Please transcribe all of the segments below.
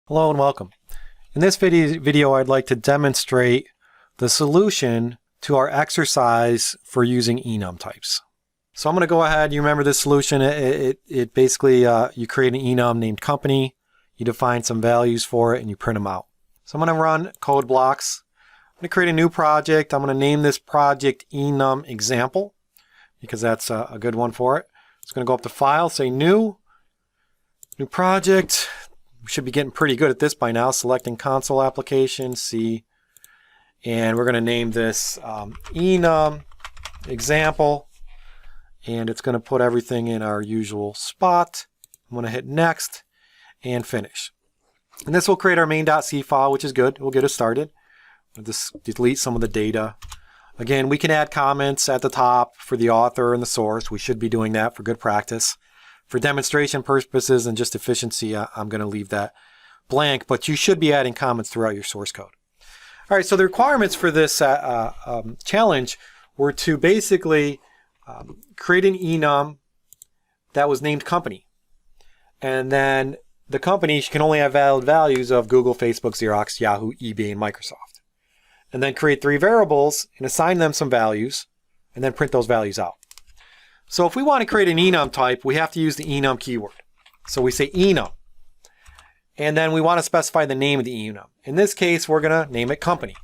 Hello and welcome. In this video I'd like to demonstrate the solution to our exercise for using enum types. So I'm going to go ahead, you remember this solution, it basically, you create an enum named company, you define some values for it, and you print them out. So I'm going to run code blocks. I'm going to create a new project. I'm going to name this project enum example because that's a good one for it. It's going to go up to File, say New project. We should be getting pretty good at this by now. Selecting console application, C, and we're going to name this enum example, and it's going to put everything in our usual spot. I'm going to hit next and finish. And this will create our main.c file, which is good. It will get us started. We'll just delete some of the data. Again, we can add comments at the top for the author and the source. We should be doing that for good practice. For demonstration purposes and just efficiency, I'm going to leave that blank, but you should be adding comments throughout your source code. All right, so the requirements for this challenge were to basically create an enum that was named company. And then the company can only have valid values of Google, Facebook, Xerox, Yahoo, eBay, and Microsoft. And then create 3 variables and assign them some values, and then print those values out. So if we want to create an enum type, we have to use the enum keyword. So we say enum. And then we want to specify the name of the enum. In this case, we're going to name it company.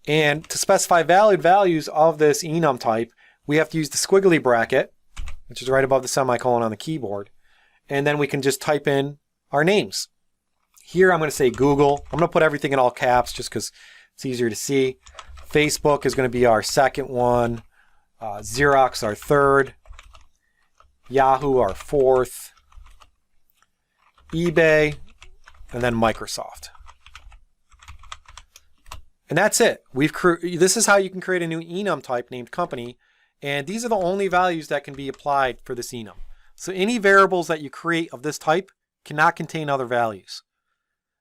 And to specify valid values of this enum type, we have to use the squiggly bracket, which is right above the semicolon on the keyboard. And then we can just type in our names. Here I'm going to say Google. I'm going to put everything in all caps just because it's easier to see. Facebook is going to be our second one. Xerox our third, Yahoo our fourth, eBay, and then Microsoft. And that's it. This is how you can create a new enum type named company, and these are the only values that can be applied for this enum. So any variables that you create of this type cannot contain other values.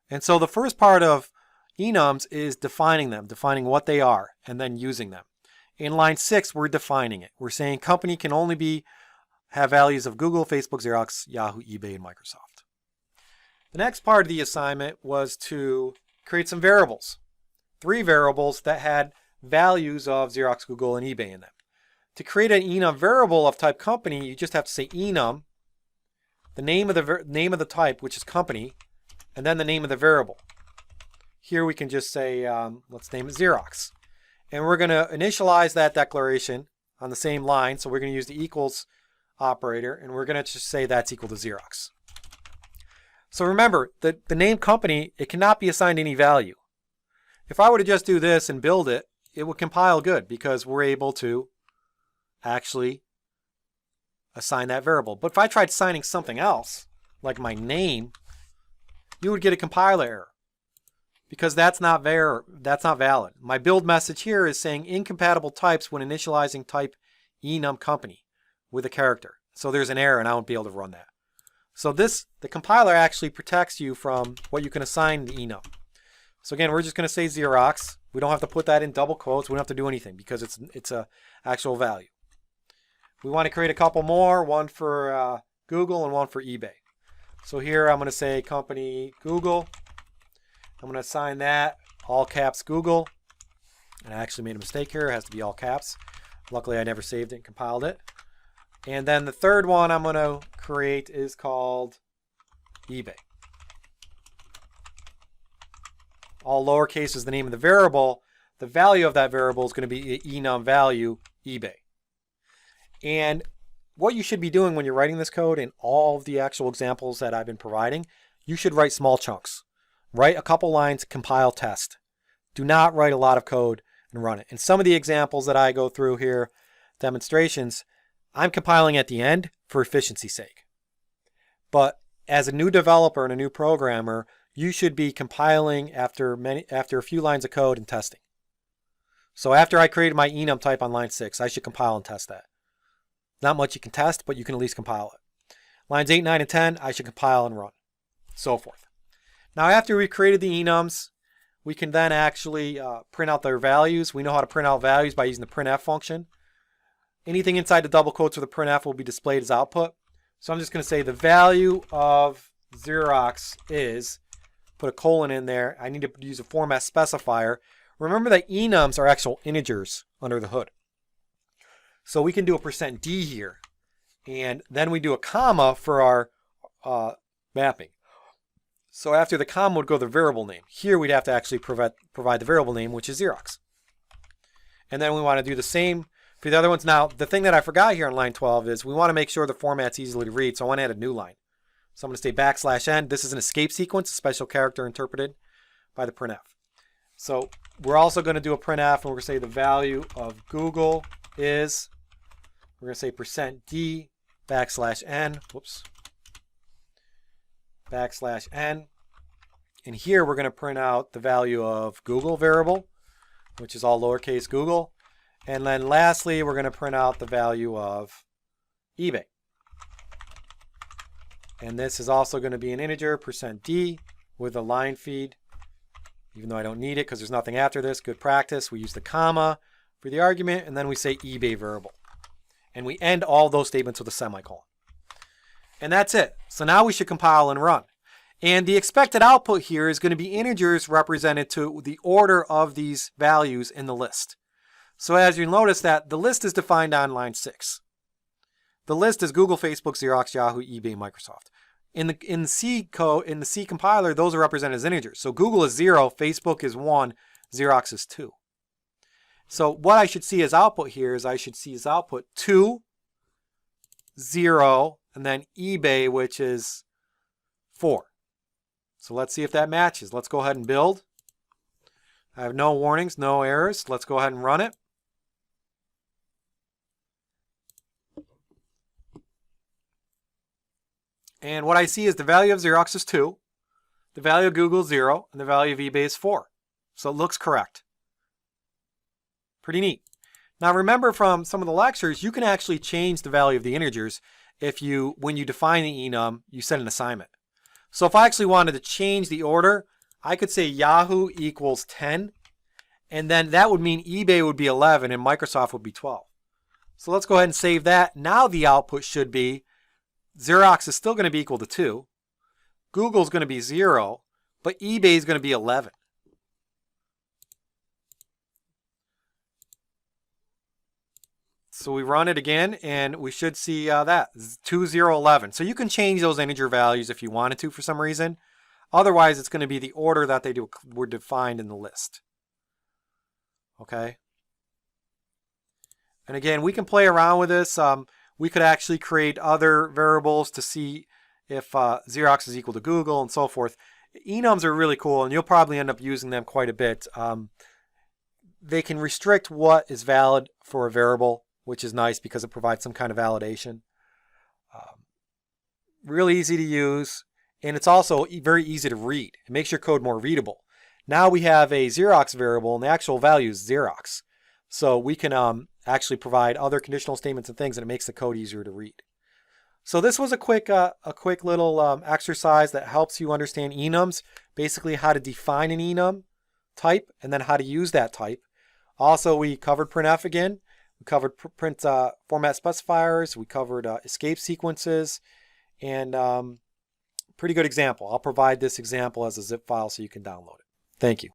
And so the first part of enums is defining them, defining what they are, and then using them. In line 6, we're defining it. We're saying company can only have values of Google, Facebook, Xerox, Yahoo, eBay, and Microsoft. The next part of the assignment was to create some variables. 3 variables that had values of Xerox, Google, and eBay in them. To create an enum variable of type company, you just have to say enum, the name of the type, which is company, and then the name of the variable. Here we can just say, let's name it Xerox. And we're going to initialize that declaration on the same line. So we're going to use the equals operator, and we're going to just say that's equal to Xerox. So remember, the name company, it cannot be assigned any value. If I were to just do this and build it, it would compile good because we're able to actually assign that variable. But if I tried assigning something else, like my name, you would get a compiler error. Because that's not valid. My build message here is saying incompatible types when initializing type enum company with a character. So there's an error and I won't be able to run that. So the compiler actually protects you from what you can assign the enum. So again, we're just going to say Xerox. We don't have to put that in double quotes. We don't have to do anything because it's a actual value. We want to create a couple more, one for Google and one for eBay. So here I'm going to say company Google. I'm going to assign that all caps Google. And I actually made a mistake here. It has to be all caps. Luckily, I never saved it and compiled it. And then the third one I'm going to create is called eBay. All lowercase is the name of the variable. The value of that variable is going to be enum value eBay. And what you should be doing when you're writing this code and all of the actual examples that I've been providing, you should write small chunks. Write a couple lines, compile, test. Do not write a lot of code and run it. And some of the examples that I go through here, demonstrations, I'm compiling at the end for efficiency's sake. But as a new developer and a new programmer, you should be compiling after a few lines of code and testing. So after I created my enum type on line 6, I should compile and test that. Not much you can test, but you can at least compile it. Lines 8, 9, and 10, I should compile and run. So forth. Now after we created the enums, we can then actually print out their values. We know how to print out values by using the printf function. Anything inside the double quotes with the printf will be displayed as output. So I'm just going to say the value of Xerox is, put a colon in there. I need to use a format specifier. Remember that enums are actual integers under the hood. So we can do a %d here. And then we do a comma for our mapping. So after the comma would go the variable name. Here we'd have to actually provide the variable name, which is Xerox. And then we want to do the same for the other ones. Now, the thing that I forgot here on line 12 is we want to make sure the format's easily to read. So I want to add a new line. So I'm going to say \n. This is an escape sequence, a special character interpreted by the printf. So we're also going to do a printf, and we're going to say the value of Google is, we're going to say %d \n, whoops, \n. And here we're going to print out the value of Google variable, which is all lowercase Google. And then lastly, we're going to print out the value of eBay. And this is also going to be an integer, %d, with a line feed, even though I don't need it because there's nothing after this. Good practice. We use the comma for the argument, and then we say eBay variable. And we end all those statements with a semicolon. And that's it. So now we should compile and run. And the expected output here is going to be integers represented to the order of these values in the list. So as you notice that the list is defined on line 6. The list is Google, Facebook, Xerox, Yahoo, eBay, Microsoft. In the C code, in the C compiler, those are represented as integers. So Google is 0, Facebook is 1, Xerox is 2. So what I should see as output here is I should see as output 2, 0, and then eBay, which is 4. So let's see if that matches. Let's go ahead and build. I have no warnings, no errors. Let's go ahead and run it. And what I see is the value of Xerox is 2, the value of Google is 0, and the value of eBay is 4. So it looks correct. Pretty neat. Now remember from some of the lectures, you can actually change the value of the integers when you define the enum, you set an assignment. So if I actually wanted to change the order, I could say Yahoo equals 10, and then that would mean eBay would be 11 and Microsoft would be 12. So let's go ahead and save that. Now the output should be Xerox is still going to be equal to 2. Google is going to be 0, but eBay is going to be 11. So we run it again, and we should see that 2, 0, 11. So you can change those integer values if you wanted to for some reason. Otherwise, it's going to be the order that they were defined in the list. Okay. And again, we can play around with this. We could actually create other variables to see if Xerox is equal to Google and so forth. Enums are really cool, and you'll probably end up using them quite a bit. They can restrict what is valid for a variable, which is nice because it provides some kind of validation. Really easy to use, and it's also very easy to read. It makes your code more readable. Now we have a Xerox variable, and the actual value is Xerox. So we can actually provide other conditional statements and things, and it makes the code easier to read. So this was a quick little exercise that helps you understand enums, basically how to define an enum type, and then how to use that type. Also, we covered printf again. We covered print format specifiers. We covered escape sequences, and pretty good example. I'll provide this example as a zip file so you can download it. Thank you.